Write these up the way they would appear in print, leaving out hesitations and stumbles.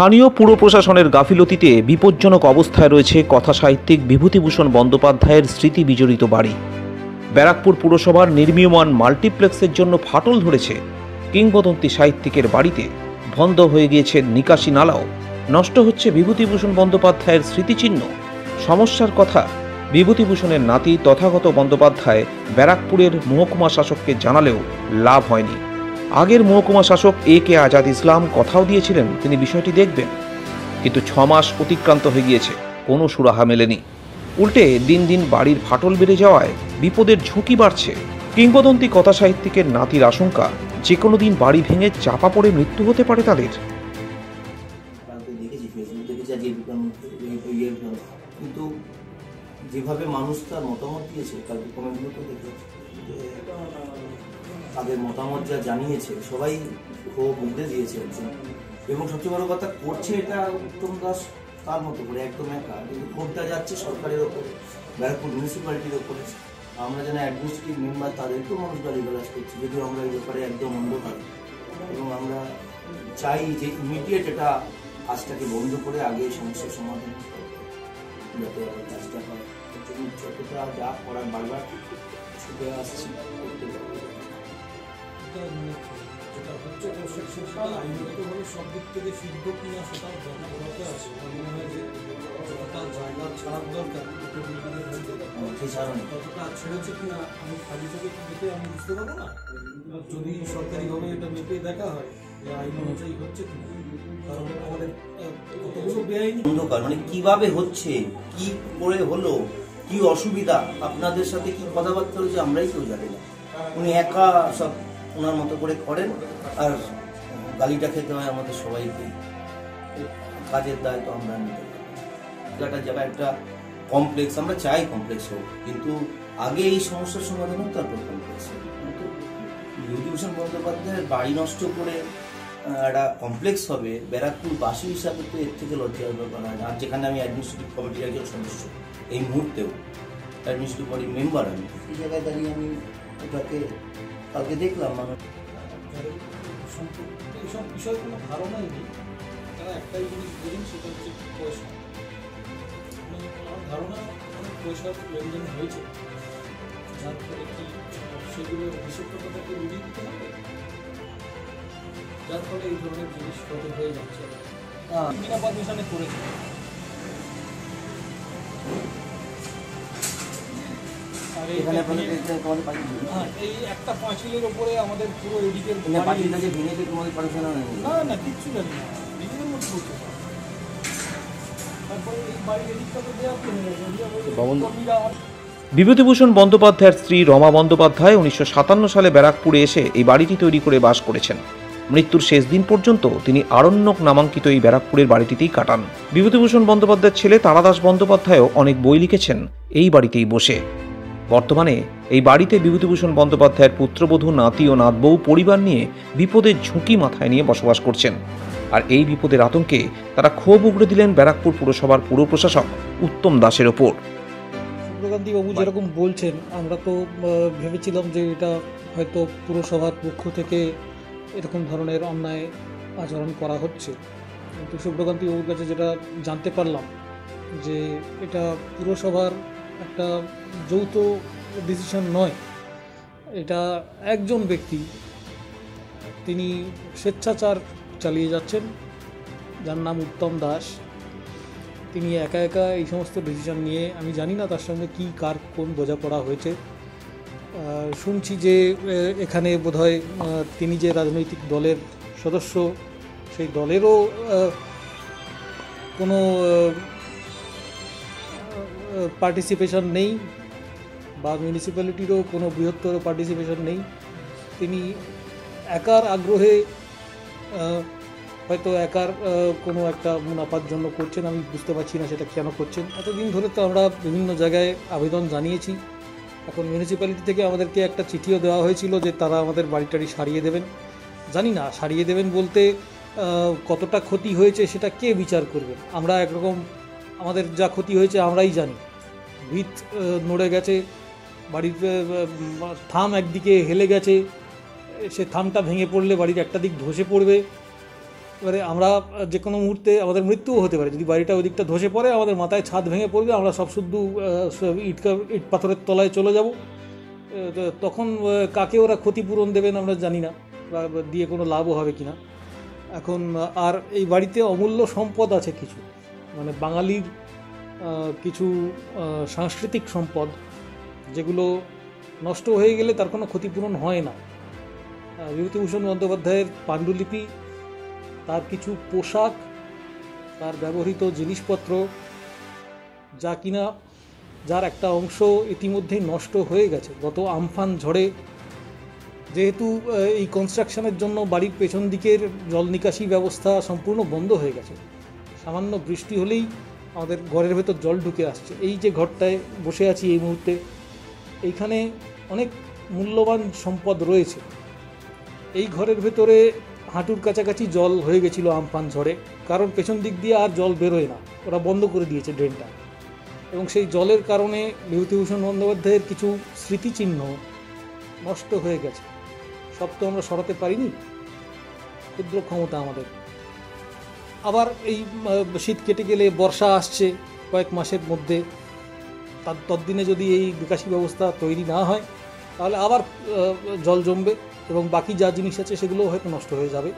স্থানীয় পুর প্রশাসনের গাফিলতিতে বিপজ্জনক অবস্থায় রয়েছে কথাসাহিত্যিক বিভূতিভূষণ বন্দ্যোপাধ্যায়ের স্মৃতি বিজড়িত বাড়ি। ব্যারাকপুর পুরসভার নির্মীয়মান মাল্টিপ্লেক্সের জন্য ফাটল ধরেছে কিংবদন্তি সাহিত্যিকের বাড়িতে। বন্ধ হয়ে গিয়েছে নিকাশি নালাও, নষ্ট হচ্ছে বিভূতিভূষণ বন্দ্যোপাধ্যায়ের স্মৃতিচিহ্ন। সমস্যার কথা বিভূতিভূষণের নাতি তথাগত বন্দ্যোপাধ্যায় ব্যারাকপুরের মহকুমা শাসককে জানালেও লাভ হয়নি। আগের মহকুমা শাসক A.K. আজাদ ইসলাম কথাও দিয়েছিলেন তিনি বিষয়টি দেখবেন, কিন্তু 6 মাস অতিক্রান্ত হয়ে গিয়েছে, কোনো সুরাহা মেলেনি। উল্টে দিন দিন বাড়ির ফাটল বেড়ে যাওয়ায় বিপদের ঝুঁকি বাড়ছে। কিংবদন্তি কথা সাহিত্যিকের নাতির আশঙ্কা যে কোনো দিন বাড়ি ভেঙে চাপা পড়ে মৃত্যু হতে পারে তাদের। কিন্তু যেভাবে মানুষ তার মতামত দিয়েছে, কালকে কমেন্টগুলো তো দেখে তাদের মতামত যা জানিয়েছে, সবাই ক্ষোভ উঠে দিয়েছে একজন। এবং সবচেয়ে বড় কথা করছে এটা উত্তম দাস তার মতো করে একদম একা, কিন্তু ক্ষোভটা যাচ্ছে সরকারের ওপরে, ব্যারাকপুর মিউনিসিপ্যালিটির ওপরে। আমরা যেন অ্যাডমিনিস্ট্রেটিভ মেম্বার তাদেরকেও মানুষ গালিগালাজ করছি, যদিও আমরা এই ব্যাপারে একদম অন্ধকার। এবং আমরা চাই যে ইমিডিয়েট এটা কাজটাকে বন্ধ করে আগে এই সমস্যার সমাধান যাতে কাজটা হয়। যতটা যা করার বারবার ছুটে আসছি যেটা হচ্ছে সেটা আইনগতভাবে সব দিক থেকে সিদ্ধ কিনা সেটাও দরকার আছে। মনে হয় যে যতটা জায়গা ছাড়ার দরকার ততটা ছেড়েছে কিনা আমি খালি চোখে দেখে আমি বুঝতে পারবো না। যদি সরকারিভাবে এটা মেপে দেখা হয় যে আইন অনুযায়ী হচ্ছে কিনা, কারণ আমাদের কতগুলো বেআইনি অন্ধকার, মানে কিভাবে হচ্ছে, কি করে হলো, কি অসুবিধা, আপনাদের সাথে কি কথাবার্তা হয়েছে আমরাই কেউ জানি না। উনি একা সব ওনার মতো করে করেন, আর গালিটা খেতে হয় আমাদের সবাইকে। কাজের দায় তো আমরা নিতে পারি। জায়গা একটা কমপ্লেক্স, আমরা চাই কমপ্লেক্স হোক, কিন্তু আগে এই সমস্যার সমাধান হোক, তারপর কমপ্লেক্স হোক। কিন্তু বিভূতিভূষণ বন্দ্যোপাধ্যায়ের বাড়ি নষ্ট করে একটা কমপ্লেক্স হবে, ব্যারাকপুরবাসী হিসাবে তো এর থেকে লজ্জার ব্যাপার হয় না। আর যেখানে আমি অ্যাডমিনিস্ট্রেটিভ কমিটির একজন সদস্য, এই মুহূর্তেও অ্যাডমিনিস্ট্রেটিভ বডির মেম্বার, আমি এই জায়গায় দাঁড়িয়ে আমি ওটাকে কালকে দেখলাম মানুষ এইসব বিষয়ে কোনো ধারণাই নেই। তারা একটাই জিনিস বোঝেন, সেটা হচ্ছে পয়সা। আমার ধারণা অনেক পয়সার লেনদেন হয়েছে, যার ফলে কি সেগুলো হিসেবটাকে উড়িয়ে দিতে হবে, যার ফলে এই ধরনের জিনিস হয়ে যাচ্ছে। বিনা পারমিশনে করেছে। এই একটা পাঁচিলের ওপরে আমাদের পুরো এদিকের না না কিচ্ছু জানি না, নিজেদের মধ্যে করতে পারে। তারপরে এই বাড়ির এদিকটা তো দেওয়া বিভূতিভূষণ বন্দ্যোপাধ্যায়ের স্ত্রী রমা বন্দ্যোপাধ্যায় 1957 সালে ব্যারাকপুরে এসে এই বাড়িটি তৈরি করে বাস করেছেন। মৃত্যুর শেষ দিন পর্যন্ত তিনি আরণ্যক নামাঙ্কিত এই ব্যারাকপুরের বাড়িটিতেই কাটান। বিভূতিভূষণ বন্দ্যোপাধ্যায়ের ছেলে তারাদাস বন্দ্যোপাধ্যায়ও অনেক বই লিখেছেন এই বাড়িতেই বসে। বর্তমানে এই বাড়িতে বিভূতিভূষণ বন্দ্যোপাধ্যায়ের পুত্রবধূ, নাতি ও নাতবউ পরিবার নিয়ে বিপদের ঝুঁকি মাথায় নিয়ে বসবাস করছেন। আর এই বিপদের আতঙ্কে তারা ক্ষোভ উগড়ে দিলেন ব্যারাকপুর পুরসভার পুর প্রশাসক উত্তম দাসের ওপর। বাবু যেরকম বলছেন, আমরা তো ভেবেছিলাম যে এটা হয়তো পুরসভার পক্ষ থেকে এরকম ধরনের অন্যায় আচরণ করা হচ্ছে, কিন্তু সুব্রকান্তি বাবুর কাছে যেটা জানতে পারলাম যে এটা পুরসভার একটা যৌথ ডিসিশন নয়, এটা একজন ব্যক্তি তিনি স্বেচ্ছাচার চালিয়ে যাচ্ছেন, যার নাম উত্তম দাস। তিনি একা একা এই সমস্ত ডিসিশন নিয়ে, আমি জানি না তার সঙ্গে কী কার কোন বোঝাপড়া হয়েছে। শুনছি যে এখানে বোধহয় তিনি যে রাজনৈতিক দলের সদস্য, সেই দলেরও কোনো পার্টিসিপেশন নেই, বা মিউনিসিপ্যালিটিরও কোনো বৃহত্তর পার্টিসিপেশন নেই। তিনি একার আগ্রহে হয়তো একার কোনো একটা মুনাফার জন্য করছেন, আমি বুঝতে পারছি না সেটা কেন করছেন। এতদিন ধরে তো আমরা বিভিন্ন জায়গায় আবেদন জানিয়েছি, এখন মিউনিসিপ্যালিটি থেকে আমাদেরকে একটা চিঠিও দেওয়া হয়েছিল যে তারা আমাদের বাড়িটারি সারিয়ে দেবেন। জানি না সারিয়ে দেবেন বলতে কতটা ক্ষতি হয়েছে সেটা কে বিচার করবেন। আমরা একরকম আমাদের যা ক্ষতি হয়েছে আমরাই জানি। ভিত নড়ে গেছে, বাড়ির থাম একদিকে হেলে গেছে, সে থামটা ভেঙে পড়লে বাড়ির একটা দিক ধসে পড়বে, এবারে আমরা যে কোনো মুহূর্তে আমাদের মৃত্যুও হতে পারে, যদি বাড়িটা ওই দিকটা ধসে পড়ে আমাদের মাথায় ছাদ ভেঙে পড়বে, আমরা সব শুদ্ধ ইট পাথরের তলায় চলে যাব। তখন কাকে ওরা ক্ষতিপূরণ দেবেন আমরা জানি না, বা দিয়ে কোনো লাভও হবে কিনা। এখন আর এই বাড়িতে অমূল্য সম্পদ আছে কিছু, মানে বাঙালির কিছু সাংস্কৃতিক সম্পদ, যেগুলো নষ্ট হয়ে গেলে তার কোনো ক্ষতিপূরণ হয় না। বিভূতিভূষণ বন্দ্যোপাধ্যায়ের পাণ্ডুলিপি, তার কিছু পোশাক, তার ব্যবহৃত জিনিসপত্র, যা কিনা যার একটা অংশ ইতিমধ্যেই নষ্ট হয়ে গেছে গত আমফান ঝড়ে। যেহেতু এই কনস্ট্রাকশনের জন্য বাড়ির পেছন দিকের জল নিকাশি ব্যবস্থা সম্পূর্ণ বন্ধ হয়ে গেছে, সামান্য বৃষ্টি হলেই আমাদের ঘরের ভেতর জল ঢুকে আসছে। এই যে ঘরটায় বসে আছি এই মুহূর্তে, এইখানে অনেক মূল্যবান সম্পদ রয়েছে। এই ঘরের ভেতরে হাঁটুর কাছাকাছি জল হয়ে গেছিলো আমফান ঝড়ে, কারণ পেছন দিক দিয়ে আর জল বেরোয় না, ওরা বন্ধ করে দিয়েছে ড্রেনটা। এবং সেই জলের কারণে বিভূতিভূষণ বন্দ্যোপাধ্যায়ের কিছু স্মৃতিচিহ্ন নষ্ট হয়ে গেছে। সব তো আমরা সরাতে পারিনি, ক্ষুদ্র ক্ষমতা আমাদের। আবার এই শীত কেটে গেলে বর্ষা আসছে কয়েক মাসের মধ্যে, তার ততদিনে যদি এই নিকাশি ব্যবস্থা তৈরি না হয় তাহলে আবার জল জমবে এবং বাকি যা জিনিস আছে সেগুলোও হয়তো নষ্ট হয়ে যাবে।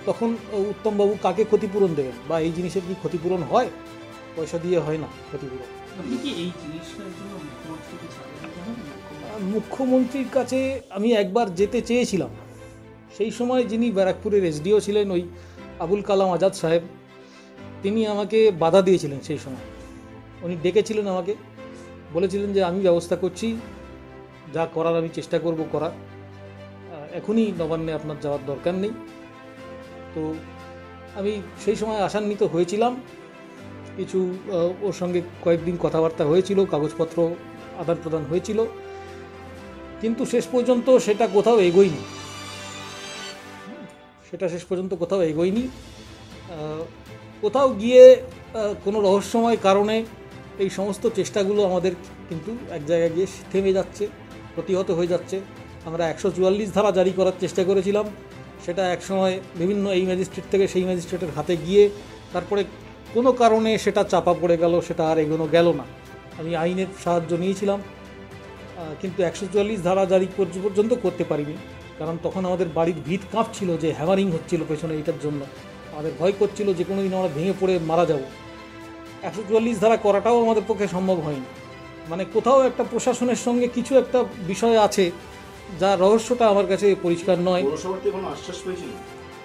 তখন উত্তমবাবু কাকে ক্ষতিপূরণ দেবেন, বা এই জিনিসের কি ক্ষতিপূরণ হয়? পয়সা দিয়ে হয় না ক্ষতিপূরণ। মুখ্যমন্ত্রীর কাছে আমি একবার যেতে চেয়েছিলাম। সেই সময় যিনি ব্যারাকপুরের এসডিও ছিলেন, ওই আবুল কালাম আজাদ সাহেব, তিনি আমাকে বাধা দিয়েছিলেন। সেই সময় উনি ডেকেছিলেন আমাকে, বলেছিলেন যে আমি ব্যবস্থা করছি, যা করার আমি চেষ্টা করব করার, এখনই নবান্নে আপনার যাওয়ার দরকার নেই। তো আমি সেই সময় আশান্বিত হয়েছিলাম, কিছু ওর সঙ্গে কয়েকদিন কথাবার্তা হয়েছিল, কাগজপত্র আদান প্রদান হয়েছিল, কিন্তু শেষ পর্যন্ত সেটা কোথাও এগোয়নি। কোথাও গিয়ে কোনো রহস্যময় কারণে এই সমস্ত চেষ্টাগুলো আমাদের কিন্তু এক জায়গায় গিয়ে থেমে যাচ্ছে, প্রতিহত হয়ে যাচ্ছে। আমরা 144 ধারা জারি করার চেষ্টা করেছিলাম, সেটা একসময় বিভিন্ন এই ম্যাজিস্ট্রেট থেকে সেই ম্যাজিস্ট্রেটের হাতে গিয়ে তারপরে কোনো কারণে সেটা চাপা পড়ে গেল, সেটা আর এগোনো গেল না। আমি আইনের সাহায্য নিয়েছিলাম, কিন্তু 144 ধারা জারি পর্যন্ত করতে পারিনি, কারণ তখন আমাদের বাড়ির ভিত কাঁপছিল, যে হ্যামারিং হচ্ছিল পেছনে, এইটার জন্য আমাদের ভয় করছিল যে কোনো দিন আমরা ভেঙে পড়ে মারা যাব। 144 ধারা করাটাও আমাদের পক্ষে সম্ভব হয়নি। মানে কোথাও একটা প্রশাসনের সঙ্গে কিছু একটা বিষয় আছে, যা রহস্যটা আমার কাছে পরিষ্কার নয়।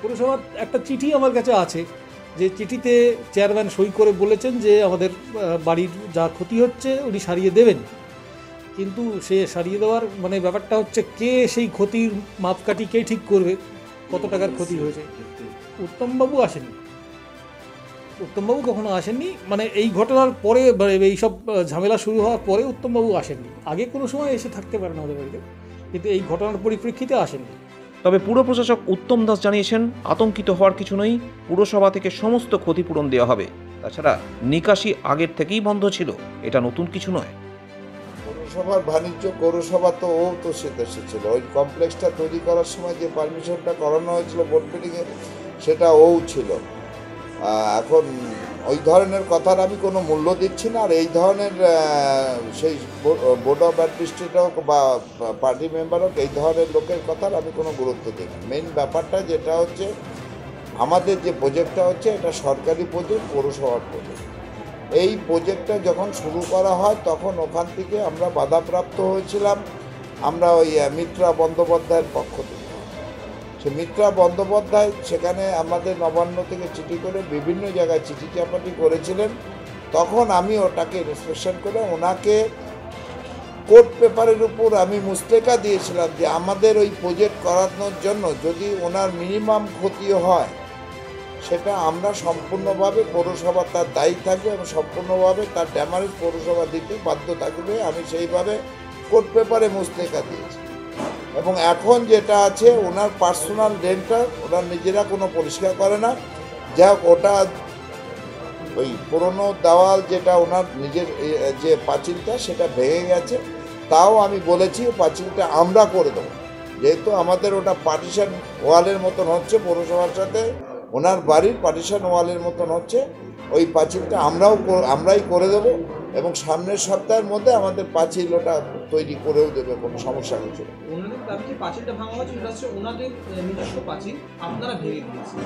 পৌরসভার একটা চিঠি আমার কাছে আছে, যে চিঠিতে চেয়ারম্যান সই করে বলেছেন যে আমাদের বাড়ির যা ক্ষতি হচ্ছে উনি সারিয়ে দেবেন। কিন্তু সে সারিয়ে দেওয়ার মানে ব্যাপারটা হচ্ছে, কে সেই ক্ষতির মাপকাঠি কে ঠিক করবে, কত টাকার ক্ষতি হয়েছে? উত্তমবাবু আসেননি, উত্তমবাবু কখনো আসেননি। মানে এই ঘটনার পরে, এইসব ঝামেলা শুরু হওয়ার পরে উত্তমবাবু আসেননি। আগে কোনো সময় এসে থাকতে পারেন আমাদের বাড়িতে, কিন্তু এই ঘটনার পরিপ্রেক্ষিতে আসেননি। তবে পুর প্রশাসক উত্তম দাস জানিয়েছেন, আতঙ্কিত হওয়ার কিছু নেই, পুরসভা থেকে সমস্ত ক্ষতিপূরণ দেওয়া হবে। তাছাড়া নিকাশি আগের থেকেই বন্ধ ছিল, এটা নতুন কিছু নয়। পৌরসভার বাণিজ্য পৌরসভা তো সেটা ছিল, ওই কমপ্লেক্সটা তৈরি করার সময় যে পারমিশনটা করানো হয়েছিল বোর্ড বিল্ডিংয়ে, সেটা ছিল। এখন ওই ধরনের কথার আমি কোনো মূল্য দিচ্ছি না। আর এই ধরনের সেই বোর্ড অফ অ্যাডমিনিস্ট্রেটর হোক বা পার্টি মেম্বার হোক, এই ধরনের লোকের কথার আমি কোনো গুরুত্ব দিই না। মেইন ব্যাপারটা যেটা হচ্ছে, আমাদের যে প্রজেক্টটা হচ্ছে, এটা সরকারি প্রজেক্ট, পৌরসভার প্রজেক্ট। এই প্রজেক্টটা যখন শুরু করা হয় তখন ওখান থেকে আমরা বাধাপ্রাপ্ত হয়েছিলাম, আমরা ওই মিত্রা বন্দ্যোপাধ্যায়ের পক্ষ থেকে। সে মিত্রা বন্দ্যোপাধ্যায় সেখানে আমাদের নবান্ন থেকে চিঠি করে বিভিন্ন জায়গায় চিঠি চাপাটি করেছিলেন। তখন আমি ওটাকে ইন্সপেকশন করে ওনাকে কোর্ট পেপারের উপর আমি মুস্তেকা দিয়েছিলাম যে আমাদের ওই প্রজেক্ট করানোর জন্য যদি ওনার মিনিমাম ক্ষতিও হয়, সেটা আমরা সম্পূর্ণভাবে পৌরসভা তার দায়ী থাকবে এবং সম্পূর্ণভাবে তার ড্যামারেজ পৌরসভা দিতে বাধ্য থাকবে। আমি সেইভাবে কোর্ট পেপারে মুস্তেকা দিয়েছি। এবং এখন যেটা আছে, ওনার পার্সোনাল ড্রেনটা ওনার নিজেরা কোনো পরিষ্কার করে না। যাক, ওটা ওই পুরনো দেওয়াল যেটা ওনার নিজের যে পাঁচিলটা, সেটা ভেঙে গেছে। তাও আমি বলেছি পাঁচিলটা আমরা করে দেবো, যেহেতু আমাদের ওটা পার্টিশন ওয়ালের মতন হচ্ছে পৌরসভার সাথে, ওনার বাড়ির পার্টিশন ওয়ালের মতন হচ্ছে, ওই পাঁচিলটা আমরাই করে দেব এবং সামনের সপ্তাহের মধ্যে আমাদের পাঁচিল ওটা তৈরি করেও দেবে, কোনো সমস্যা কিছু না। ওনাদের দাবি যে পাঁচিলটা ভাঙা হচ্ছে, এটা হচ্ছে ওনাদের নিজস্ব পাঁচিল, আপনারা ভেঙে দিয়েছেন।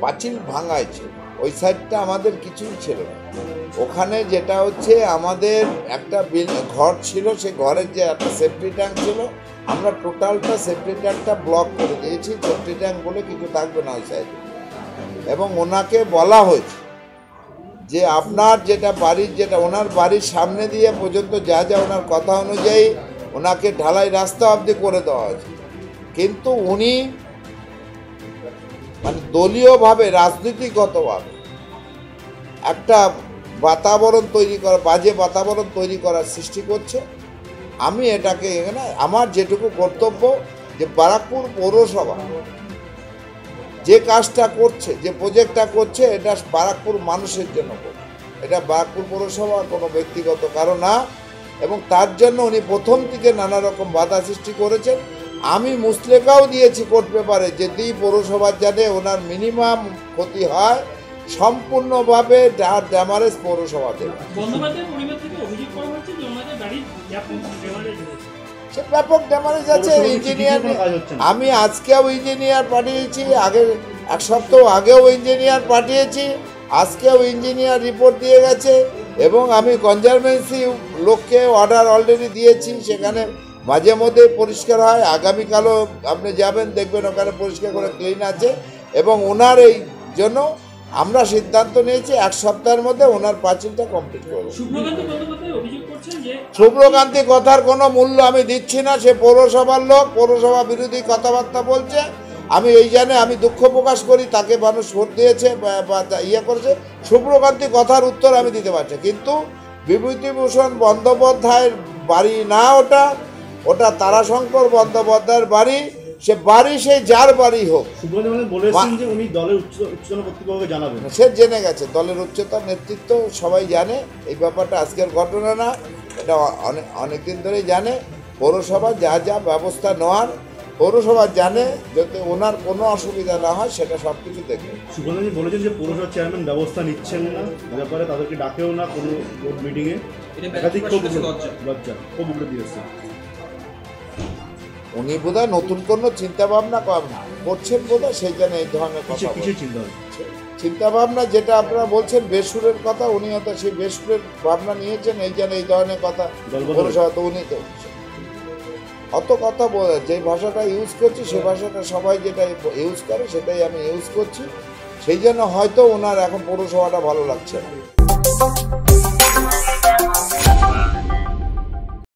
পাঁচিল ভাঙাইছে, ওই সাইডটা আমাদের কিছুই ছিল না। ওখানে যেটা হচ্ছে আমাদের একটা ঘর ছিল, সেই ঘরের যে একটা সেফটি ট্যাঙ্ক ছিল, আমরা টোটালটা সেফটি ট্যাঙ্কটা ব্লক করে দিয়েছি। সেফটি ট্যাঙ্ক বলে কিছু থাকবে না ওই সাইডে। এবং ওনাকে বলা হয়েছে যে আপনার যেটা বাড়ির, যেটা ওনার বাড়ির সামনে দিয়ে পর্যন্ত যা যা ওনার কথা অনুযায়ী ওনাকে ঢালাই রাস্তা অবধি করে দেওয়া হয়েছে, কিন্তু উনি মানে দলীয়ভাবে রাজনীতিগতভাবে একটা বাতাবরণ তৈরি করা, বাজে বাতাবরণ তৈরি করার সৃষ্টি করছে। আমি এটাকে এখানে আমার যেটুকু কর্তব্য, যে ব্যারাকপুর পৌরসভা যে কাজটা করছে, যে প্রজেক্টটা করছে, এটা ব্যারাকপুর মানুষের জন্য করছে, এটা ব্যারাকপুর পৌরসভা কোনো ব্যক্তিগত কারণ না। এবং তার জন্য উনি প্রথম থেকে নানা রকম বাধা সৃষ্টি করেছেন। আমি মুসলেকাও দিয়েছি কোর্ট পেপারে, যদি পৌরসভার যাতে ওনার মিনিমাম ক্ষতি হয় সম্পূর্ণভাবে ড্যামারেজ পৌরসভা দেবে। সে ব্যাপক ড্যামারেজ আছে। ইঞ্জিনিয়ার, আমি আজকেও ইঞ্জিনিয়ার পাঠিয়েছি, আগের এক সপ্তাহ আগেও ইঞ্জিনিয়ার পাঠিয়েছি, আজকেও ইঞ্জিনিয়ার রিপোর্ট দিয়ে গেছে। এবং আমি কনজারভেন্সি লোককে অর্ডার অলরেডি দিয়েছি, সেখানে মাঝে মধ্যে পরিষ্কার হয়। আগামীকালও আপনি যাবেন, দেখবেন ওখানে পরিষ্কার করে ক্লিন আছে। এবং ওনার এই জন্য আমরা সিদ্ধান্ত নিয়েছি এক সপ্তাহের মধ্যে ওনার পাঁচিলটা কমপ্লিট করব। শুভ্রকান্তি কথার কোনো মূল্য আমি দিচ্ছি না, সে পৌরসভার লোক, পৌরসভা বিরোধী কথাবার্তা বলছে। আমি এই জানে আমি দুঃখ প্রকাশ করি, তাকে মানুষ ভোট দিয়েছে বা ইয়ে করেছে। শুভ্রকান্তি কথার উত্তর আমি দিতে পারছি, কিন্তু বিভূতিভূষণ বন্দ্যোপাধ্যায়ের বাড়ি না ওটা, ওটা তারাশঙ্কর বন্দ্যোপাধ্যায়ের বাড়ি। সে বাড়ি সে যার বাড়ি হোক, সে জেনে গেছে, দলের উচ্চতার নেতৃত্ব সবাই জানে। এই ব্যাপারটা আজকের ঘটনা না, এটা অনেকদিন ধরেই জানে। পৌরসভা যা যা ব্যবস্থা নেওয়ার পৌরসভা জানে, যাতে ওনার কোনো অসুবিধা না হয় সেটা সব কিছু দেখবে। সুবর্ণজি বলেছেন যে পৌরসভার চেয়ারম্যান ব্যবস্থা নিচ্ছেন না, এ ব্যাপারে তাদেরকে ডাকেও না কোনো বোর্ড মিটিংয়ে, একাধিক ক্ষোভ উগড়ে দিয়েছে। উনি বোধহয় নতুন কোনো চিন্তা ভাবনা করছেন বোধহয়, সেই জন্য এই ধরনের কথা। চিন্তা ভাবনা যেটা আপনারা বলছেন বেসুরের কথা, উনি হয়তো সেই বেসুরের ভাবনা নিয়েছেন, এই জন্য এই ধরনের কথা পৌরসভা। তো উনি তো অত কথা বলে, যে ভাষাটা ইউজ করছি সে ভাষাটা সবাই যেটা ইউজ করে সেটাই আমি ইউজ করছি, সেই জন্য হয়তো ওনার এখন পৌরসভাটা ভালো লাগছে না।